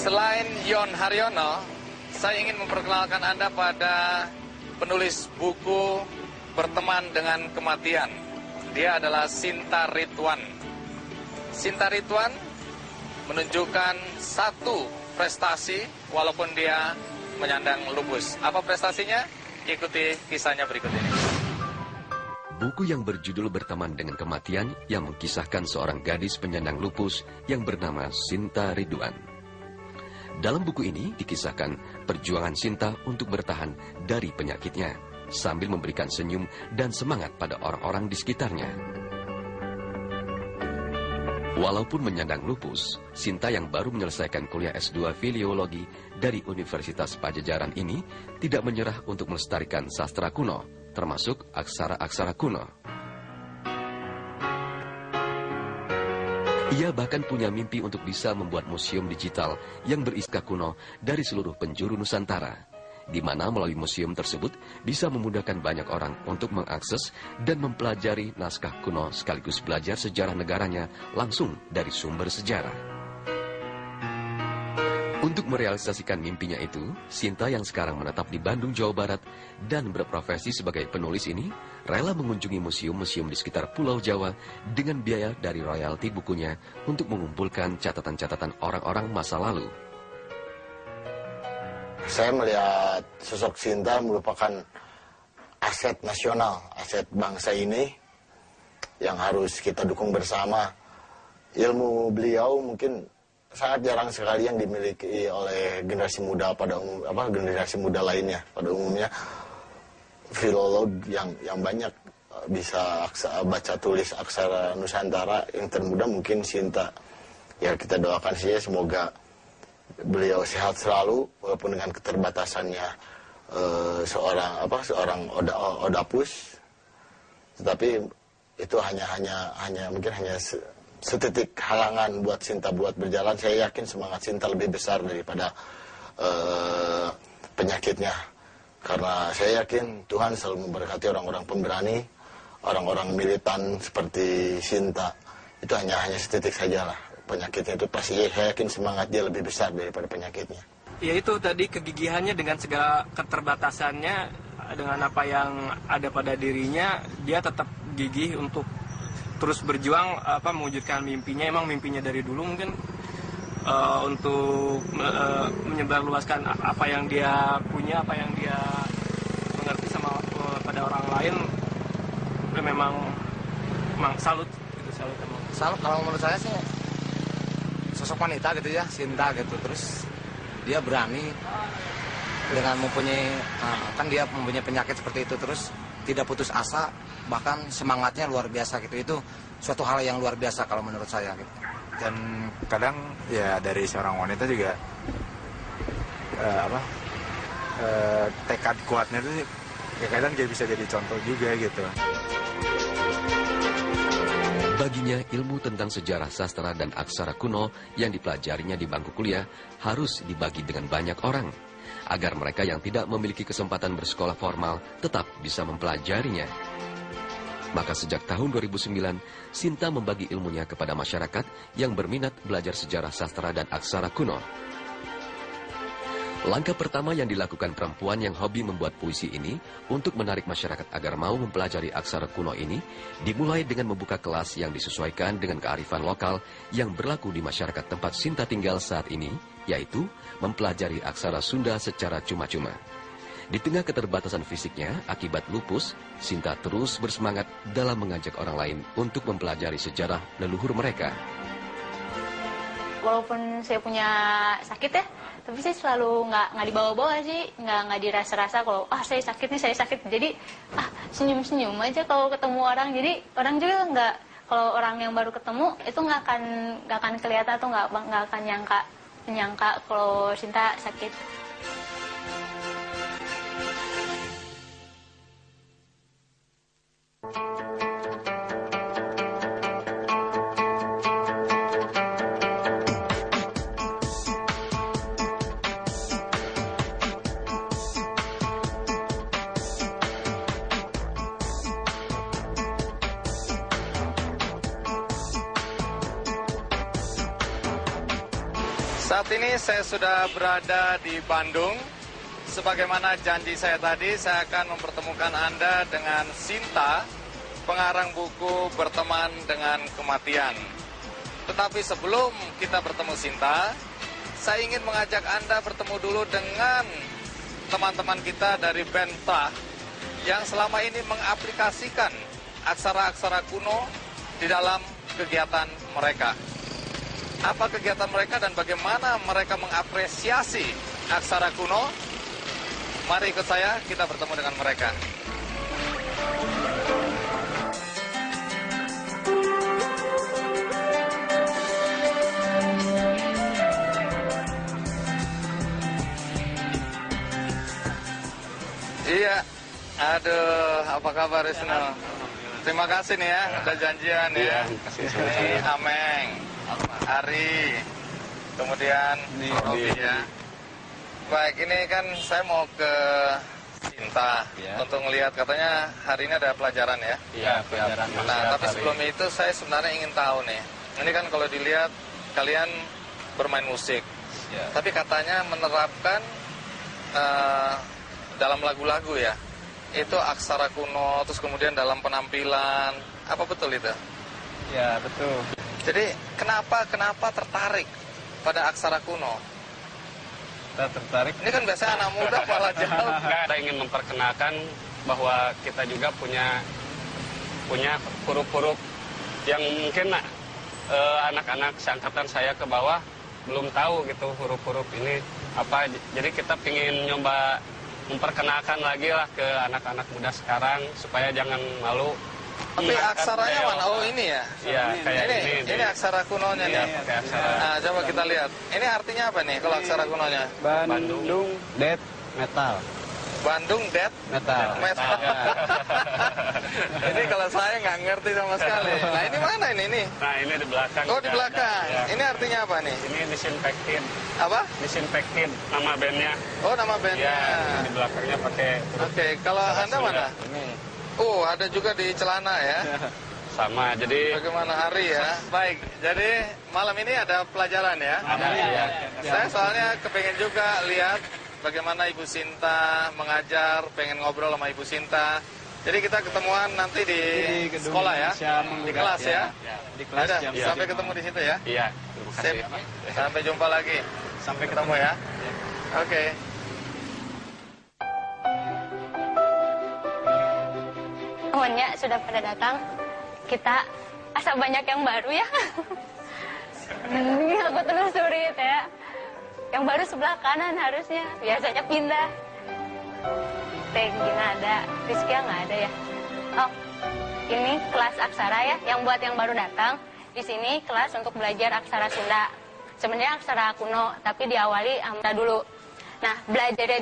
Selain Yon Haryono, saya ingin memperkenalkan Anda pada penulis buku Berteman dengan Kematian. Dia adalah Sinta Ridwan. Sinta Ridwan menunjukkan satu prestasi walaupun dia menyandang lupus. Apa prestasinya? Ikuti kisahnya berikut ini. Buku yang berjudul Berteman dengan Kematian yang mengkisahkan seorang gadis penyandang lupus yang bernama Sinta Ridwan. Dalam buku ini dikisahkan perjuangan Sinta untuk bertahan dari penyakitnya sambil memberikan senyum dan semangat pada orang-orang di sekitarnya. Walaupun menyandang lupus, Sinta yang baru menyelesaikan kuliah S2 Filologi dari Universitas Pajajaran ini tidak menyerah untuk melestarikan sastra kuno, termasuk aksara-aksara kuno. Ia bahkan punya mimpi untuk bisa membuat museum digital yang berisi kuno dari seluruh penjuru Nusantara, di mana melalui museum tersebut bisa memudahkan banyak orang untuk mengakses dan mempelajari naskah kuno sekaligus belajar sejarah negaranya langsung dari sumber sejarah. Untuk merealisasikan mimpinya itu, Sinta yang sekarang menetap di Bandung, Jawa Barat dan berprofesi sebagai penulis ini rela mengunjungi museum-museum di sekitar Pulau Jawa dengan biaya dari royalti bukunya untuk mengumpulkan catatan-catatan orang-orang masa lalu. Saya melihat sosok Sinta merupakan aset nasional, aset bangsa ini yang harus kita dukung bersama. Ilmu beliau mungkin sangat jarang sekali yang dimiliki oleh generasi muda generasi muda lainnya pada umumnya. Filolog yang banyak bisa baca tulis aksara Nusantara yang termuda mungkin Sinta. Ya kita doakan sih semoga beliau sehat selalu walaupun dengan keterbatasannya seorang odapus, tetapi itu hanya mungkin hanya setitik halangan buat Sinta buat berjalan. Saya yakin semangat Sinta lebih besar daripada penyakitnya, karena saya yakin Tuhan selalu memberkati orang-orang pemberani, orang-orang militan seperti Sinta. Itu hanya setitik saja lah. Penyakitnya itu pasti saya yakin semangat dia lebih besar daripada penyakitnya. Ya itu tadi kegigihannya dengan segala keterbatasannya, dengan apa yang ada pada dirinya, dia tetap gigih untuk terus berjuang mewujudkan mimpinya. Emang mimpinya dari dulu mungkin untuk menyebarluaskan apa yang dia punya, apa yang dia mengerti pada orang lain. Memang salut gitu, salut emang. Salut kalau menurut saya sih sosok wanita gitu ya, Sinta gitu. Terus dia berani dengan dia mempunyai penyakit seperti itu, terus tidak putus asa, bahkan semangatnya luar biasa gitu. Itu suatu hal yang luar biasa kalau menurut saya gitu. Dan kadang ya dari seorang wanita juga tekad kuatnya itu kadang dia bisa jadi contoh juga gitu. Baginya, ilmu tentang sejarah sastra dan aksara kuno yang dipelajarinya di bangku kuliah harus dibagi dengan banyak orang, agar mereka yang tidak memiliki kesempatan bersekolah formal tetap bisa mempelajarinya. Maka sejak tahun 2009, Sinta membagi ilmunya kepada masyarakat yang berminat belajar sejarah sastra dan aksara kuno. Langkah pertama yang dilakukan perempuan yang hobi membuat puisi ini untuk menarik masyarakat agar mau mempelajari aksara kuno ini dimulai dengan membuka kelas yang disesuaikan dengan kearifan lokal yang berlaku di masyarakat tempat Sinta tinggal saat ini, yaitu mempelajari aksara Sunda secara cuma-cuma. Di tengah keterbatasan fisiknya akibat lupus, Sinta terus bersemangat dalam mengajak orang lain untuk mempelajari sejarah leluhur mereka. Walaupun saya punya sakit ya, tapi saya selalu nggak dibawa-bawa sih, nggak dirasa-rasa kalau saya sakit nih, saya sakit. Jadi senyum-senyum aja kalau ketemu orang. Jadi orang juga nggak, kalau orang yang baru ketemu itu nggak akan kelihatan atau nggak akan menyangka kalau Sinta sakit. Saat ini saya sudah berada di Bandung. Sebagaimana janji saya tadi, saya akan mempertemukan Anda dengan Sinta, pengarang buku Berteman dengan Kematian. Tetapi sebelum kita bertemu Sinta, saya ingin mengajak Anda bertemu dulu dengan teman-teman kita dari band Trah yang selama ini mengaplikasikan aksara-aksara kuno di dalam kegiatan mereka. Apa kegiatan mereka dan bagaimana mereka mengapresiasi aksara kuno? Mari ikut saya, kita bertemu dengan mereka. Iya, aduh, apa kabar Isno? Terima kasih nih ya, udah janjian ya. Ini Ameng, Ari, kemudian Robi ya. Baik, ini kan saya mau ke Sinta untuk melihat, katanya hari ini ada pelajaran ya. Iya, pelajaran. Nah, tapi sebelum itu saya sebenarnya ingin tahu nih. Ini kan kalau dilihat kalian bermain musik, tapi katanya menerapkan dalam lagu-lagu ya. Itu aksara kuno, terus kemudian dalam penampilan, apa betul itu? Ya, betul. Jadi kenapa tertarik pada aksara kuno? Kita tertarik. Ini kan biasanya anak muda malah jauh. Kita ingin memperkenalkan bahwa kita juga punya huruf-huruf yang mungkin anak-anak seangkatan saya ke bawah belum tahu gitu huruf-huruf ini apa. Jadi kita ingin nyoba memperkenalkan lagi lah ke anak-anak muda sekarang supaya jangan malu. Tapi aksaranya mana? Oh ini ya? Iya, kayak ini aksara kunonya nih. Pakai aksara. Nah, coba kita lihat. Ini artinya apa nih kalau aksara kunonya? Bandung Death Metal. Bandung Death Metal. Ini kalau saya nggak ngerti sama sekali. Nah ini mana ini? Nah ini di belakang. Oh di belakang. Ya. Ini artinya apa nih? Ini Disinfected. Apa? Disinfected nama bandnya. Oh nama bandnya. Ya, di belakangnya pakai. Oke, kalau Anda mana? Ini. Oh ada juga di celana ya. Sama, jadi. Bagaimana Hari ya? Baik, jadi malam ini ada pelajaran ya? Ada ya. Saya soalnya kepengen juga lihat bagaimana Ibu Sinta mengajar, pengen ngobrol sama Ibu Sinta. Jadi kita ketemuan nanti di sekolah ya, di kelas ya. Di kelas Yaudah, jam sampai ketemu di situ ya. Iya, terima kasih. Sip. Sampai jumpa lagi. Sampai ketemu ya. Oke. Temannya sudah pada datang, kita asa banyak yang baru ya. Ini aku telusuri ya. Yang baru sebelah kanan harusnya, biasanya pindah. Tegi nggak ada, Rizkia nggak ada ya. Oh, ini kelas aksara ya, yang buat yang baru datang. Di sini kelas untuk belajar aksara Sunda. Sebenarnya aksara kuno, tapi diawali Amda dulu. Nah, belajarnya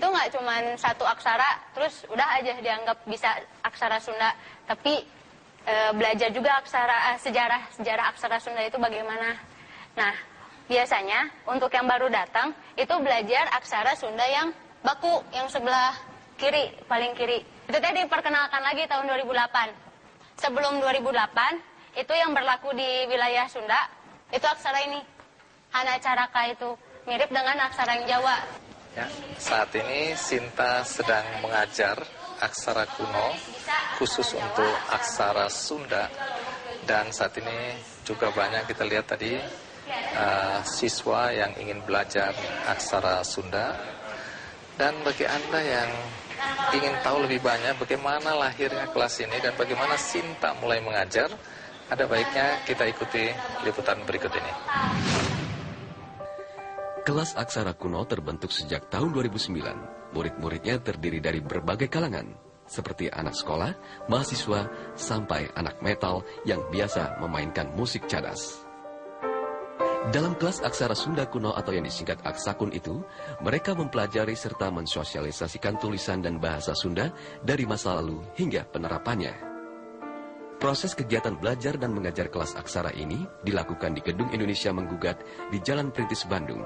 itu nggak cuma satu aksara, terus udah aja dianggap bisa aksara Sunda. Tapi belajar juga sejarah aksara Sunda itu bagaimana. Nah, biasanya untuk yang baru datang itu belajar aksara Sunda yang baku, yang sebelah kiri, paling kiri. Itu tadi diperkenalkan lagi tahun 2008. Sebelum 2008, itu yang berlaku di wilayah Sunda, itu aksara ini. Hana Caraka itu mirip dengan aksara yang Jawa. Ya, saat ini Sinta sedang mengajar aksara kuno khusus untuk aksara Sunda. Dan saat ini juga banyak kita lihat tadi siswa yang ingin belajar aksara Sunda. Dan bagi Anda yang ingin tahu lebih banyak bagaimana lahirnya kelas ini dan bagaimana Sinta mulai mengajar, ada baiknya kita ikuti liputan berikut ini. Kelas aksara kuno terbentuk sejak tahun 2009. Murid-muridnya terdiri dari berbagai kalangan, seperti anak sekolah, mahasiswa, sampai anak metal yang biasa memainkan musik cadas. Dalam kelas aksara Sunda kuno atau yang disingkat Aksakun itu, mereka mempelajari serta mensosialisasikan tulisan dan bahasa Sunda dari masa lalu hingga penerapannya. Proses kegiatan belajar dan mengajar kelas aksara ini dilakukan di Gedung Indonesia Menggugat di Jalan Perintis Bandung.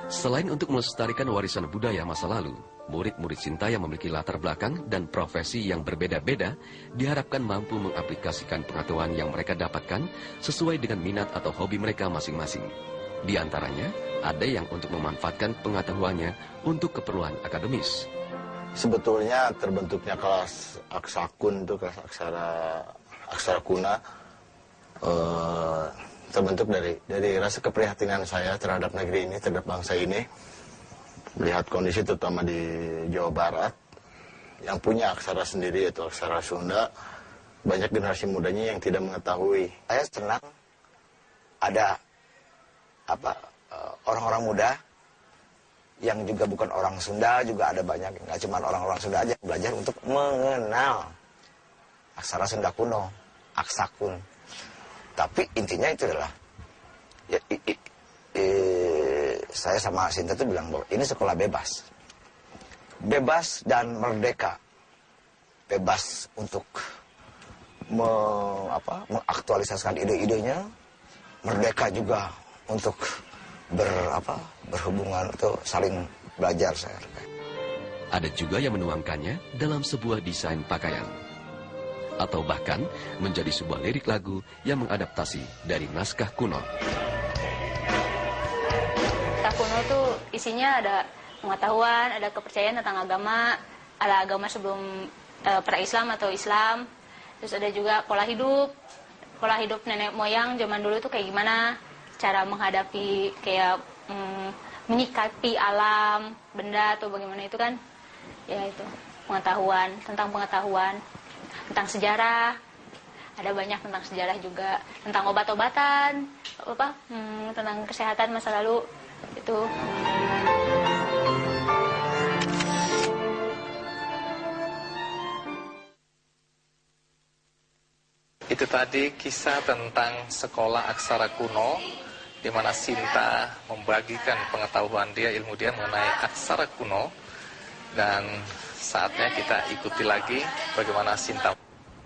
Selain untuk melestarikan warisan budaya masa lalu, murid-murid Sinta yang memiliki latar belakang dan profesi yang berbeda-beda diharapkan mampu mengaplikasikan pengetahuan yang mereka dapatkan sesuai dengan minat atau hobi mereka masing-masing. Di antaranya, ada yang untuk memanfaatkan pengetahuannya untuk keperluan akademis. Sebetulnya terbentuknya kelas aksakun itu kelas aksara kuna terbentuk dari rasa keprihatinan saya terhadap negeri ini, terhadap bangsa ini. Melihat kondisi terutama di Jawa Barat yang punya aksara sendiri yaitu aksara Sunda, banyak generasi mudanya yang tidak mengetahui. Saya senang ada orang-orang muda yang juga bukan orang Sunda, juga ada banyak, nggak cuma orang-orang Sunda aja yang belajar untuk mengenal aksara Sunda kuno, aksakun. Tapi intinya itu adalah ya, saya sama Sinta tuh bilang bahwa ini sekolah bebas. Bebas dan merdeka. Bebas untuk mengaktualisasikan ide-idenya. Merdeka juga untuk berhubungan atau saling belajar. Ada juga yang menuangkannya dalam sebuah desain pakaian. Atau bahkan menjadi sebuah lirik lagu yang mengadaptasi dari naskah kuno. Kuno tuh isinya ada pengetahuan, ada kepercayaan tentang agama, ada agama sebelum pra-Islam atau Islam. Terus ada juga pola hidup nenek moyang zaman dulu tuh kayak gimana, cara menghadapi kayak menyikapi alam, benda atau bagaimana itu kan. Ya itu, pengetahuan, tentang sejarah. Ada banyak tentang sejarah juga, tentang obat-obatan, tentang kesehatan masa lalu. Itu tadi kisah tentang sekolah aksara kuno, di mana Sinta membagikan pengetahuan dia, ilmu dia mengenai aksara kuno. Dan saatnya kita ikuti lagi bagaimana Sinta.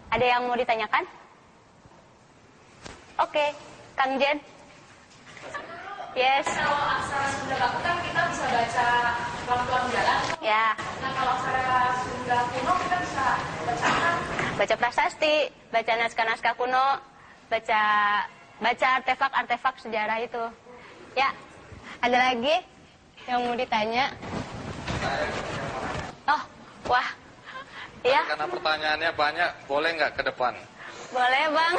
Ada yang mau ditanyakan? Oke, Kang Jen. Yes. Kalau aksara Sunda baku kan kita bisa baca pelan-pelan jalan. Ya. Nah kalau aksara Sunda kuno kita bisa baca apa? Baca prasasti, baca naskah-naskah kuno, baca artefak-artefak sejarah itu. Ya. Ada lagi yang mau ditanya? Oh, wah. Iya. Karena pertanyaannya banyak, boleh nggak ke depan? Boleh, Bang.